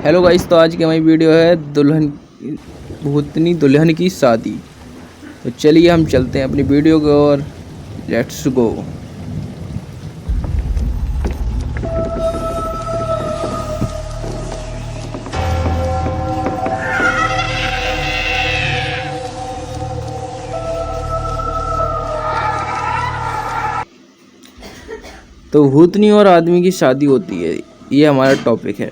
Hello guys, तो आज की हमारी वीडियो है भूतनी दुल्हन की शादी। तो चलिए हम चलते हैं अपनी वीडियो को और लेट्स गो। तो भूतनी और आदमी की शादी होती है, ये हमारा टॉपिक है।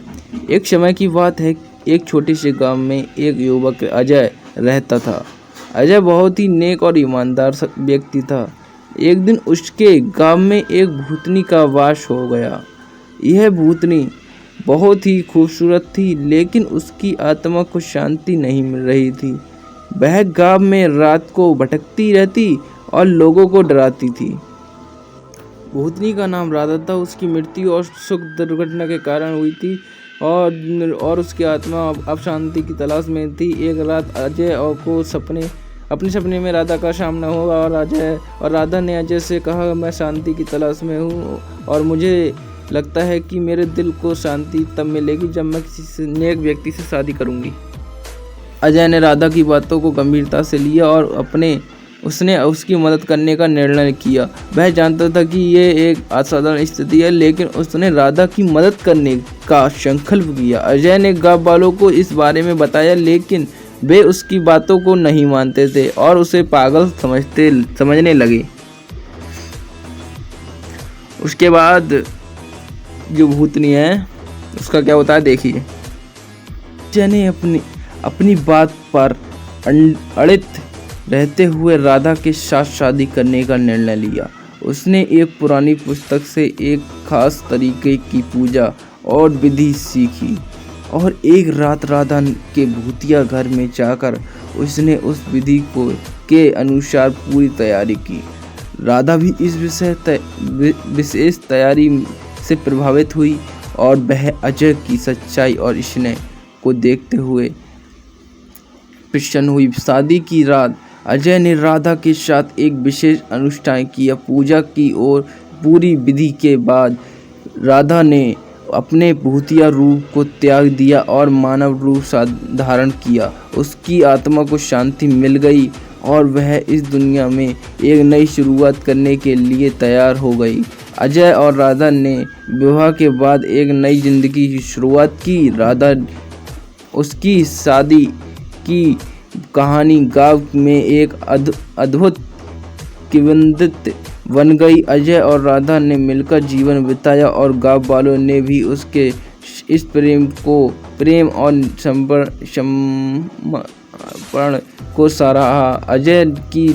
एक समय की बात है, एक छोटे से गांव में एक युवक अजय रहता था। अजय बहुत ही नेक और ईमानदार व्यक्ति था। एक दिन उसके गांव में एक भूतनी का वास हो गया। यह भूतनी बहुत ही खूबसूरत थी, लेकिन उसकी आत्मा को शांति नहीं मिल रही थी। वह गांव में रात को भटकती रहती और लोगों को डराती थी। भूतनी का नाम राधा था। उसकी मृत्यु और सुख दुर्घटना के कारण हुई थी और उसकी आत्मा अब शांति की तलाश में थी। एक रात अजय को अपने सपने में राधा का सामना हुआ और राधा ने अजय से कहा, मैं शांति की तलाश में हूँ और मुझे लगता है कि मेरे दिल को शांति तब मिलेगी जब मैं किसी नेक व्यक्ति से शादी करूँगी। अजय ने राधा की बातों को गंभीरता से लिया और उसने उसकी मदद करने का निर्णय किया। वह जानता था कि ये एक असाधारण स्थिति है, लेकिन उसने राधा की मदद करने का संकल्प किया। अजय ने गांव वालों को इस बारे में बताया, लेकिन वे उसकी बातों को नहीं मानते थे और उसे पागल समझने लगे। उसके बाद जो भूतनी है उसका क्या होता है देखिए। अजय ने अपनी बात पर अड़ित रहते हुए राधा के साथ शादी करने का निर्णय लिया। उसने एक पुरानी पुस्तक से एक खास तरीके की पूजा और विधि सीखी और एक रात राधा के भूतिया घर में जाकर उसने उस विधि के अनुसार पूरी तैयारी की। राधा भी इस विशेष तैयारी से प्रभावित हुई और वह अजय की सच्चाई और स्नेह को देखते हुए प्रसन्न हुई। शादी की रात अजय ने राधा के साथ एक विशेष अनुष्ठान किया। पूजा की और पूरी विधि के बाद राधा ने अपने भूतिया रूप को त्याग दिया और मानव रूप धारण किया। उसकी आत्मा को शांति मिल गई और वह इस दुनिया में एक नई शुरुआत करने के लिए तैयार हो गई। अजय और राधा ने विवाह के बाद एक नई जिंदगी की शुरुआत की। राधा उसकी शादी की कहानी गांव में एक अद्भुत किंवदंती बन गई। अजय और राधा ने मिलकर जीवन बिताया और गांव वालों ने भी उसके इस प्रेम और समर्पण को सराहा। अजय की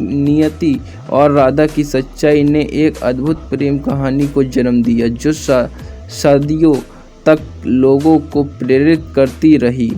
नियति और राधा की सच्चाई ने एक अद्भुत प्रेम कहानी को जन्म दिया, जो सदियों तक लोगों को प्रेरित करती रही।